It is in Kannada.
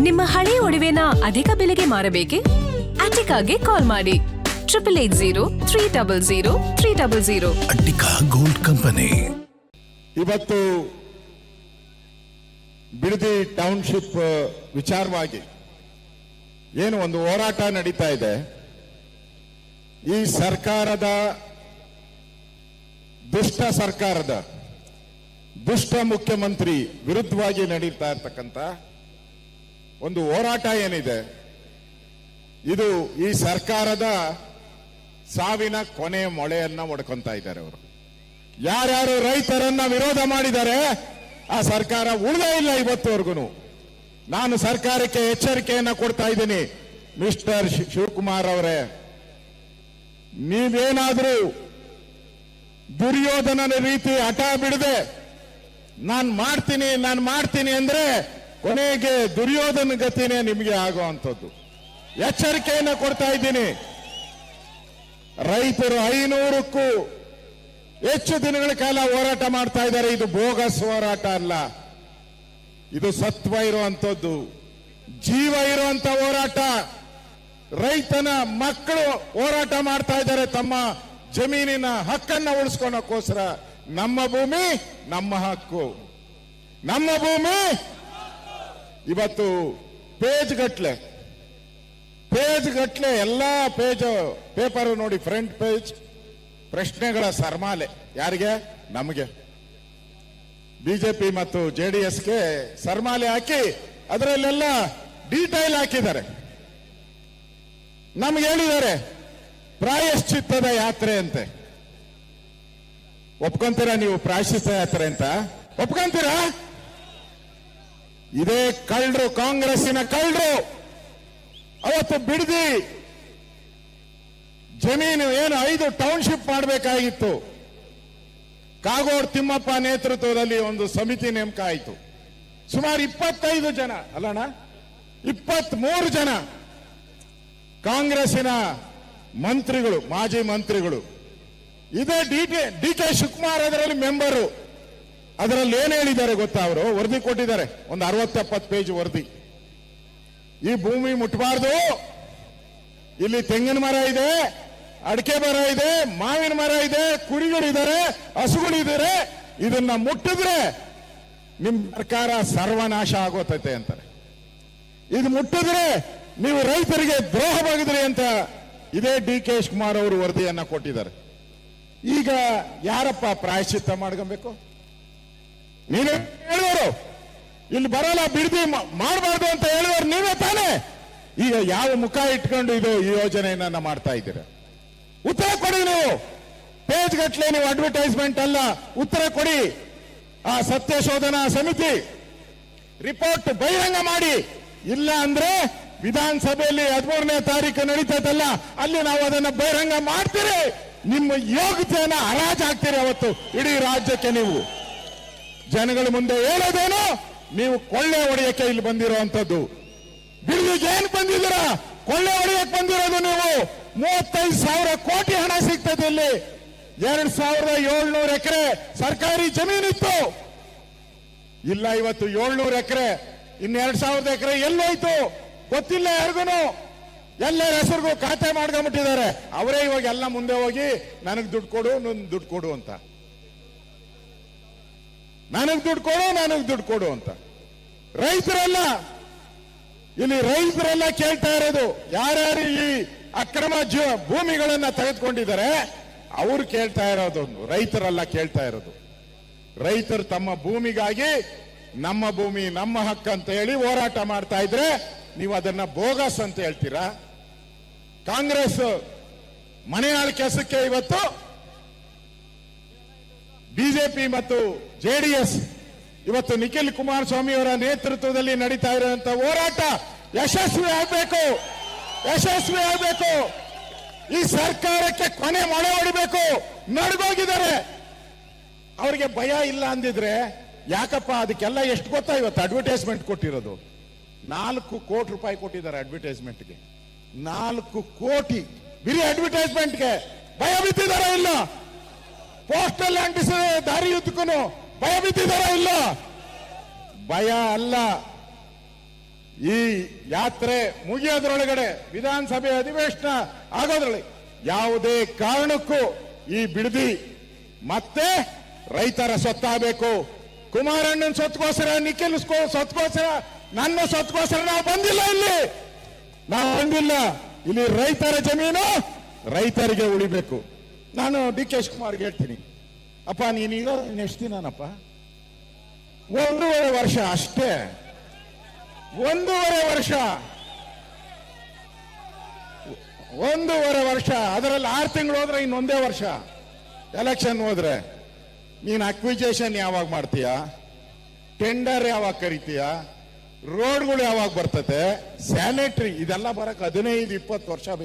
ನಿಮ್ಮ ಹಳೆ ಒಡವೆನ ಅಧಿಕ ಬೆಲೆಗೆ ಮಾರಬೇಕೆ? ಅಟಿಕಾಗೆ ಕಾಲ್ ಮಾಡಿ 8880 ಅಟ್ಟಿಕಾ ಗೋಲ್ಡ್ ಕಂಪನಿ. ಇವತ್ತು ಬಿಡದಿ ಟೌನ್ಶಿಪ್ ವಿಚಾರವಾಗಿ ಏನು ಒಂದು ಹೋರಾಟ ನಡೀತಾ ಇದೆ. ಈ ಸರ್ಕಾರದ ದುಷ್ಟ ಮುಖ್ಯಮಂತ್ರಿ ವಿರುದ್ಧವಾಗಿ ನಡೀತಾ ಇರ್ತಕ್ಕಂಥ ಒಂದು ಹೋರಾಟ ಏನಿದೆ, ಇದು ಈ ಸರ್ಕಾರದ ಸಾವಿನ ಕೊನೆ ಮೊಳೆಯನ್ನ ಒಡ್ಕೊಂತ ಇದ್ದಾರೆ. ಅವರು ಯಾರ್ಯಾರು ರೈತರನ್ನ ವಿರೋಧ ಮಾಡಿದ್ದಾರೆ ಆ ಸರ್ಕಾರ ಉಳಿದೇ ಇಲ್ಲ ಇವತ್ತುವರೆಗೂ. ನಾನು ಸರ್ಕಾರಕ್ಕೆ ಎಚ್ಚರಿಕೆಯನ್ನ ಕೊಡ್ತಾ ಇದ್ದೀನಿ. ಮಿಸ್ಟರ್ ಶಿವಕುಮಾರ್ ಅವರೇ, ನೀವೇನಾದ್ರೂ ದುರ್ಯೋಧನನ ರೀತಿ ಹಠ ಬಿಡದೆ ನಾನು ಮಾಡ್ತೀನಿ ಅಂದ್ರೆ ಕೊನೆಗೆ ದುರ್ಯೋಧನ ಗತಿನೇ ನಿಮಗೆ ಆಗುವಂಥದ್ದು. ಎಚ್ಚರಿಕೆಯನ್ನ ಕೊಡ್ತಾ ಇದ್ದೀನಿ. ರೈತರು 500ಕ್ಕೂ ಹೆಚ್ಚು ದಿನಗಳ ಕಾಲ ಹೋರಾಟ ಮಾಡ್ತಾ ಇದ್ದಾರೆ. ಇದು ಬೋಗಸ್ ಹೋರಾಟ ಅಲ್ಲ, ಇದು ಸತ್ವ ಇರುವಂತದ್ದು, ಜೀವ ಇರುವಂತ ಹೋರಾಟ. ರೈತನ ಮಕ್ಕಳು ಹೋರಾಟ ಮಾಡ್ತಾ ಇದ್ದಾರೆ ತಮ್ಮ ಜಮೀನಿನ ಹಕ್ಕನ್ನ ಉಳಿಸ್ಕೊಳಕ್ಕೋಸ್ಕರ. ನಮ್ಮ ಭೂಮಿ ನಮ್ಮ ಹಕ್ಕು, ನಮ್ಮ ಭೂಮಿ. ಇವತ್ತು ಪೇಜ್ ಗಟ್ಲೆ ಎಲ್ಲಾ ಪೇಪರ್ ನೋಡಿ, ಫ್ರಂಟ್ ಪೇಜ್ ಪ್ರಶ್ನೆಗಳ ಸರ್ಮಾಲೆ. ಯಾರಿಗೆ? ನಮಗೆ. ಬಿಜೆಪಿ ಮತ್ತು ಜೆಡಿಎಸ್ಗೆ ಸರ್ಮಾಲೆ ಹಾಕಿ ಅದರಲ್ಲೆಲ್ಲ ಡೀಟೈಲ್ ಹಾಕಿದ್ದಾರೆ. ನಮ್ಗೆ ಹೇಳಿದ್ದಾರೆ ಪ್ರಾಯಶ್ಚಿತ್ತದ ಯಾತ್ರೆ ಅಂತೆ. ಒಪ್ಕೊಂತೀರಾ ನೀವು ಪ್ರಾಯಶ್ಚಿತ್ತ ಯಾತ್ರೆ ಅಂತ? ಒಪ್ಕೊಂತೀರಾ? ಇದೇ ಕಳ್ಳರು, ಕಾಂಗ್ರೆಸ್ಸಿನ ಕಳ್ಳರು ಅವತ್ತು ಬಿಡದಿ ಜಮೀನು ಏನು 5 ಟೌನ್ಶಿಪ್ ಮಾಡಬೇಕಾಗಿತ್ತು. ಕಾಗೋಡು ತಿಮ್ಮಪ್ಪ ನೇತೃತ್ವದಲ್ಲಿ ಒಂದು ಸಮಿತಿ ನೇಮಕ ಆಯಿತು. ಸುಮಾರು 25 ಜನ ಅಲ್ಲಣ್ಣ, 23 ಜನ ಕಾಂಗ್ರೆಸ್ಸಿನ ಮಂತ್ರಿಗಳು, ಮಾಜಿ ಮಂತ್ರಿಗಳು. ಇದೇ ಡಿ ಕೆ ಶಿವಕುಮಾರ್ ಅದರಲ್ಲಿ ಮೆಂಬರು. ಅದರಲ್ಲಿ ಏನ್ ಹೇಳಿದ್ದಾರೆ ಗೊತ್ತಾ? ಅವರು ವರದಿ ಕೊಟ್ಟಿದ್ದಾರೆ, ಒಂದು 60-70 ಪೇಜ್ ವರದಿ. ಈ ಭೂಮಿ ಮುಟ್ಟಬಾರ್ದು, ಇಲ್ಲಿ ತೆಂಗಿನ ಮರ ಇದೆ, ಅಡಿಕೆ ಮರ ಇದೆ, ಮಾವಿನ ಮರ ಇದೆ, ಕುರಿಗಳಿದ್ದಾರೆ, ಹಸುಗಳಿದ್ದಾರೆ, ಇದನ್ನ ಮುಟ್ಟಿದ್ರೆ ನಿಮ್ ಸರ್ಕಾರ ಸರ್ವನಾಶ ಆಗೋತೈತೆ ಅಂತಾರೆ. ಇದು ಮುಟ್ಟಿದ್ರೆ ನೀವು ರೈತರಿಗೆ ದ್ರೋಹ ಬಗೆದ್ರಿ ಅಂತ ಇದೇ ಡಿ ಕೆ ಶಿವಕುಮಾರ್ ಅವರು ವರದಿಯನ್ನ ಕೊಟ್ಟಿದ್ದಾರೆ. ಈಗ ಯಾರಪ್ಪ ಪ್ರಾಯಶ್ಚಿತ್ತ ಮಾಡ್ಕೊಬೇಕು? ನೀವೇ ಹೇಳುವರು, ಇಲ್ಲಿ ಬರಲ್ಲ, ಬಿಡದಿ ಮಾಡಬಾರ್ದು ಅಂತ ಹೇಳುವರು ನೀವೇ ತಾನೇ. ಈಗ ಯಾವ ಮುಖ ಇಟ್ಕೊಂಡು ಇದು ಈ ಯೋಜನೆಯನ್ನ ಮಾಡ್ತಾ ಇದ್ದೀರಾ? ಉತ್ತರ ಕೊಡಿ ನೀವು. ಪೇಜ್ ಗಟ್ಲೆ ನೀವು ಅಡ್ವರ್ಟೈಸ್ಮೆಂಟ್ ಅಲ್ಲ, ಉತ್ತರ ಕೊಡಿ. ಆ ಸತ್ಯ ಶೋಧನಾ ಸಮಿತಿ ರಿಪೋರ್ಟ್ ಬಹಿರಂಗ ಮಾಡಿ. ಇಲ್ಲ ಅಂದ್ರೆ ವಿಧಾನಸಭೆಯಲ್ಲಿ 13ನೇ ತಾರೀಕು ನಡೀತದಲ್ಲ, ಅಲ್ಲಿ ನಾವು ಅದನ್ನ ಬಹಿರಂಗ ಮಾಡ್ತೀರಿ. ನಿಮ್ಮ ಯೋಗ್ಯತೆಯನ್ನ ಹರಾಜಾಗ್ತೀರಿ ಅವತ್ತು ಇಡೀ ರಾಜ್ಯಕ್ಕೆ. ನೀವು ಜನಗಳ ಮುಂದೆ ಹೇಳೋದೇನು, ನೀವು ಕೊಳ್ಳೆ ಹೊಡೆಯಕ್ಕೆ ಇಲ್ಲಿ ಬಂದಿರುವಂತದ್ದು. ಬಿಡದಿಗೆ ಏನ್ ಬಂದಿದ್ದೀರಾ? ಕೊಳ್ಳೆ ಹೊಡೆಯಕ್ಕೆ ಬಂದಿರೋದು ನೀವು. 35,000 ಕೋಟಿ ಹಣ ಸಿಗ್ತದೆ ಇಲ್ಲಿ. 2,700 ಎಕರೆ ಸರ್ಕಾರಿ ಜಮೀನಿತ್ತು, ಇಲ್ಲ ಇವತ್ತು 700 ಎಕರೆ. ಇನ್ನು 2,000 ಎಕರೆ ಎಲ್ಲೋಯ್ತು ಗೊತ್ತಿಲ್ಲ ಯಾರಿಗೂ. ಎಲ್ಲರ ಹೆಸರಿಗೂ ಖಾತೆ ಮಾಡ್ಕೊಂಡ್ಬಿಟ್ಟಿದ್ದಾರೆ. ಅವರೇ ಇವಾಗ ಎಲ್ಲ ಮುಂದೆ ಹೋಗಿ ನನಗ್ ದುಡ್ಡು ಕೊಡು, ದುಡ್ಡು ಕೊಡು ಅಂತ, ನನಗ್ ದುಡ್ಡು ಕೊಡು ಅಂತ. ರೈತರೆಲ್ಲ ಕೇಳ್ತಾ ಇರೋದು, ಯಾರ್ಯಾರು ಈ ಅಕ್ರಮ ಭೂಮಿಗಳನ್ನ ತೆಗೆದುಕೊಂಡಿದ್ದಾರೆ ಅವ್ರು ಕೇಳ್ತಾ ಇರೋದು, ರೈತರೆಲ್ಲ ಕೇಳ್ತಾ ಇರೋದು. ರೈತರು ತಮ್ಮ ಭೂಮಿಗಾಗಿ ನಮ್ಮ ಭೂಮಿ ನಮ್ಮ ಹಕ್ಕು ಅಂತ ಹೇಳಿ ಹೋರಾಟ ಮಾಡ್ತಾ ಇದ್ರೆ ನೀವು ಅದನ್ನ ಬೋಗಸ್ ಅಂತ ಹೇಳ್ತೀರಾ? ಕಾಂಗ್ರೆಸ್ ಮನೆ ಕೆಲಸಕ್ಕೆ ಇವತ್ತು ಬಿಜೆಪಿ ಮತ್ತು ಜೆಡಿಎಸ್ ಇವತ್ತು ನಿಖಿಲ್ ಕುಮಾರಸ್ವಾಮಿ ಅವರ ನೇತೃತ್ವದಲ್ಲಿ ನಡೀತಾ ಇರುವಂತಹ ಹೋರಾಟ ಯಶಸ್ವಿ ಆಗಬೇಕು. ಈ ಸರ್ಕಾರಕ್ಕೆ ಕೊನೆ ಮೊಳೆ ಹೊಡಿಬೇಕು. ನಡ್ಗೋಗಿದ್ದಾರೆ. ಅವರಿಗೆ ಭಯ ಇಲ್ಲ ಅಂದಿದ್ರೆ ಯಾಕಪ್ಪ? ಅದಕ್ಕೆಲ್ಲ ಎಷ್ಟು ಗೊತ್ತಾ? ಇವತ್ತು ಅಡ್ವರ್ಟೈಸ್ಮೆಂಟ್ ಕೊಟ್ಟಿರೋದು 4 ಕೋಟಿ ರೂಪಾಯಿ ಕೊಟ್ಟಿದ್ದಾರೆ ಅಡ್ವರ್ಟೈಸ್ಮೆಂಟ್ಗೆ. 4 ಕೋಟಿ ಬಿರಿ ಅಡ್ವರ್ಟೈಸ್ಮೆಂಟ್ಗೆ. ಭಯ ಬಿದ್ದಿದಾರ ಇಲ್ಲ? ಪೋಸ್ಟಲ್ ಅಂಟಿಸಿದ ದಾರಿ ಉದ್ದಕ್ಕೂ ಭಯ ಬಿದ್ದಿದಾರ ಇಲ್ಲ? ಭಯ ಅಲ್ಲ. ಈ ಯಾತ್ರೆ ಮುಗಿಯೋದ್ರೊಳಗಡೆ ವಿಧಾನಸಭೆ ಅಧಿವೇಶನ ಆಗೋದ್ರೊಳಗೆ ಯಾವುದೇ ಕಾರಣಕ್ಕೂ ಈ ಬಿಡದಿ ಮತ್ತೆ ರೈತರ ಸೊತ್ತಾಗಬೇಕು. ಕುಮಾರಣ್ಣನ ಸೊತ್ತುಗೋಸ್ಕರ, ನಿಖಿಲ್ ಸೊತ್ತುಗೋಸ್ಕರ, ನನ್ನ ಸೊತ್ತುಗೋಸ್ಕರ ನಾವು ಬಂದಿಲ್ಲ. ಇಲ್ಲಿ ರೈತರ ಜಮೀನು ರೈತರಿಗೆ ಉಳಿಬೇಕು. ನಾನು ಡಿ ಕೆ ಶಿವಕುಮಾರ್ಗೆ ಹೇಳ್ತೀನಿ, ಅಪ್ಪ ನೀನೀಗ ಎಷ್ಟು ದಿನನಪ್ಪ? 1.5 ವರ್ಷ ಅಷ್ಟೇ. 1.5 ವರ್ಷ, 1.5 ವರ್ಷ. ಅದರಲ್ಲಿ 6 ತಿಂಗಳು ಹೋದ್ರೆ ಇನ್ನೊಂದೇ ವರ್ಷ ಎಲೆಕ್ಷನ್ ಹೋದ್ರೆ ನೀನು ಅಕ್ವಿಜೇಷನ್ ಯಾವಾಗ ಮಾಡ್ತೀಯ? ಟೆಂಡರ್ ಯಾವಾಗ ಕರಿತೀಯ? ರೋಡ್ಗಳು ಯಾವಾಗ ಬರ್ತದೆ? ಸ್ಯಾನಿಟರಿ ಇದೆಲ್ಲ ಬರಕ್ಕೆ 15-20 ವರ್ಷ ಬೇಕು.